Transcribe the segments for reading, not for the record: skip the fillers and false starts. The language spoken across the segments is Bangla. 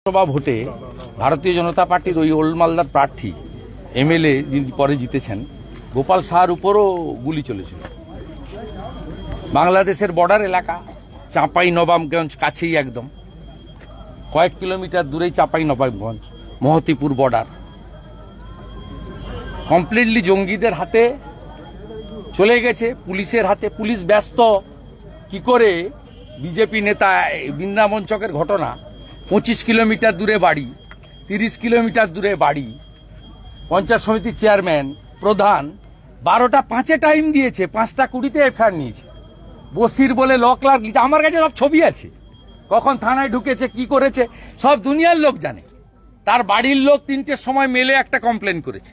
লোকসভা ভোটে ভারতীয় জনতা পার্টির ওই ওল্ড মালদার প্রার্থী এমএলএ যিনি পরে জিতেছেন গোপাল সাহার উপরও গুলি চলেছিল। বাংলাদেশের বর্ডার এলাকা চাঁপাই নবাবগঞ্জ কাছেই, একদম কয়েক কিলোমিটার দূরেই চাঁপাই নবাবগঞ্জ মহতিপুর বর্ডার কমপ্লিটলি জঙ্গিদের হাতে চলে গেছে, পুলিশের হাতে। পুলিশ ব্যস্ত কি করে বিজেপি নেতা বৃন্দাবন চকের ঘটনা, 25 কিলোমিটার দূরে বাড়ি, 30 কিলোমিটার দূরে বাড়ি, পঞ্চায়েত সমিতির চেয়ারম্যান প্রধান 12টা 5-এ টাইম দিয়েছে, 5টা 20-তে এফআইআর নিয়েছে। বসির বলে ল ক্লার্ক, আমার কাছে সব ছবি আছে, কখন থানায় ঢুকেছে কি করেছে সব দুনিয়ার লোক জানে। তার বাড়ির লোক 3টের সময় মেলে একটা কমপ্লেন করেছে,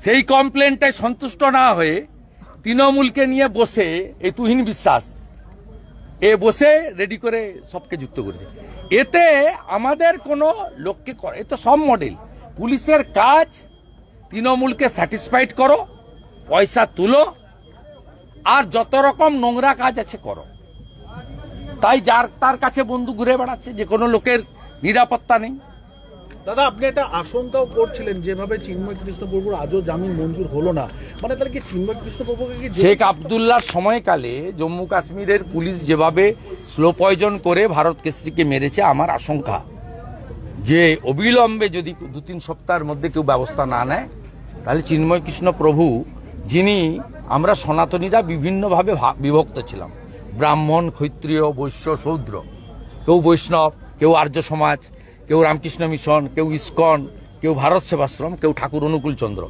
সেই কমপ্লেনটাই সন্তুষ্ট না হয়ে তৃণমূলকে নিয়ে বসে এই তুহিন বিশ্বাস বসে রেডি করে সবকে যুক্ত করেছে। এতে আমাদের কোনো লোককে, এ তো সব মডেল। পুলিশের কাজ তৃণমূলকে স্যাটিসফাইড করো, পয়সা তুলো, আর যত রকম নোংরা কাজ আছে করো। তাই যার তার কাছে বন্দুক ঘুরে বেড়াচ্ছে, যে কোনো লোকের নিরাপত্তা নেই। দাদা, আপনি একটা আশঙ্কাও করছিলেন যেভাবে চিন্ময় কৃষ্ণ প্রভুর আজও জামিন মঞ্জুর হলো না, মানে তাহলে কি চিন্ময় কৃষ্ণ প্রভুকে কি শেখ আবদুল্লাহর সময়কালে জম্মু কাশ্মীরের পুলিশ যেভাবে স্লো পয়জন করে ভারত কেশরীকে মেরেছে, আমার আশঙ্কা যে অবিলম্বে যদি 2-3 সপ্তাহের মধ্যে কেউ ব্যবস্থা না নেয়, তাহলে চিন্ময় কৃষ্ণ প্রভু, যিনি আমরা সনাতনীরা বিভিন্নভাবে বিভক্ত ছিলাম, ব্রাহ্মণ, ক্ষত্রিয়, বৈশ্য, শূদ্র, কেউ বৈষ্ণব, কেউ আর্য সমাজ, কেউ রামকৃষ্ণ মিশন, কেউ ইস্কন, কেউ ভারত সেবাশ্রম, কেউ ঠাকুর অনুকূল চন্দ্র,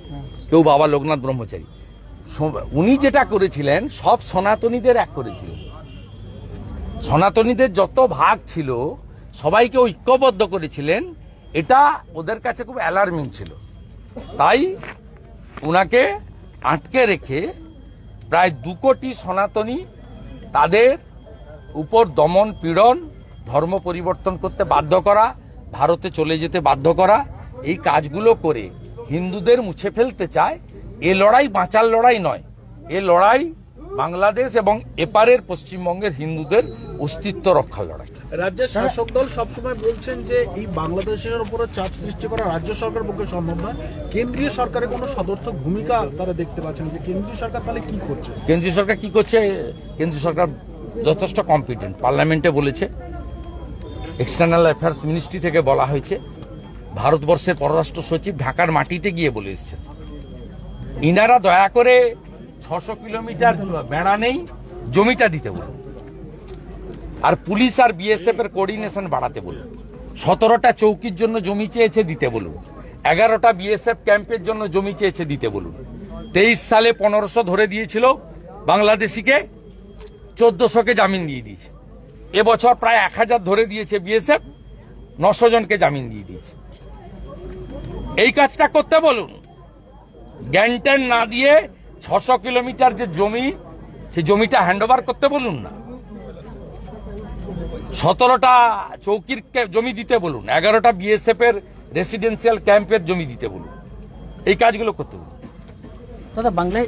কেউ বাবা লোকনাথ ব্রহ্মচারী। উনি যেটা করেছিলেন সব সনাতনীদের এক করেছিলেন। সনাতনীদের যত ভাগ ছিল সবাইকে ঐক্যবদ্ধ করেছিলেন। এটা ওদের কাছে খুব অ্যালার্মিং ছিল। তাই উনাকে আটকে রেখে প্রায় 2 কোটি সনাতনী, তাদের উপর দমন পীড়ন, ধর্ম পরিবর্তন করতে বাধ্য করা, ভারতে চলে যেতে বাধ্য করা, এই কাজগুলো করে হিন্দুদের মুছে ফেলতে চায়। এ লড়াই বাঁচার লড়াই নয়, এ লড়াই বাংলাদেশ এবং এপারের পশ্চিমবঙ্গের হিন্দুদের অস্তিত্ব রক্ষার লড়াই। রাজ্যের শাসক দল সবসময় বলছেন যে এই বাংলাদেশের উপরে চাপ সৃষ্টি করা রাজ্য সরকারের পক্ষে সম্ভব নয়, কেন্দ্রীয় সরকারের কোনো সদর্থক ভূমিকা তারা দেখতে পাচ্ছেন, যে কেন্দ্রীয় সরকার তাহলে কি করছে? কেন্দ্রীয় সরকার কি করছে? কেন্দ্রীয় সরকার যথেষ্ট কম্পিটেন্ট। পার্লামেন্টে বলেছে, এক্সটার্নাল অ্যাফেয়ার্স মিনিস্ট্রি থেকে বলা হয়েছে, ভারতবর্ষের পররাষ্ট্র সচিব ঢাকার মাটিতে গিয়ে বলে এসেছেন, ইনারা দয়া করে 600 কিলোমিটার বেড়া নেই, জমিটা দিতে বলুন, আর পুলিশ আর বিএসএফ এর কোঅর্ডিনেশন বাড়াতে বলুন। 17টা চৌকির জন্য জমি চেয়েছে, দিতে বলুন। 11টা বিএসএফ ক্যাম্পের জন্য জমি চেয়েছে, দিতে বলুন। 23 সালে 1500 ধরে দিয়েছিল বাংলাদেশিকে, 1400কে জামিন দিয়ে দিয়েছে। এবছর প্রায় 1000 ধরে দিয়েছে বিএসএফ, 900 জনকে জামিন দিয়ে দিয়েছে। এই কাজটা করতে বলুন। জ্ঞান না দিয়ে 600 কিলোমিটার যে জমি, সেই জমিটা হ্যান্ডওভার করতে বলুন না। 17টা চৌকির জমি দিতে বলুন, 11টা বিএসএফ এর রেসিডেন্সিয়াল ক্যাম্পের জমি দিতে বলুন। এই কাজগুলো করতে বলুন। দাদা, বাংলায়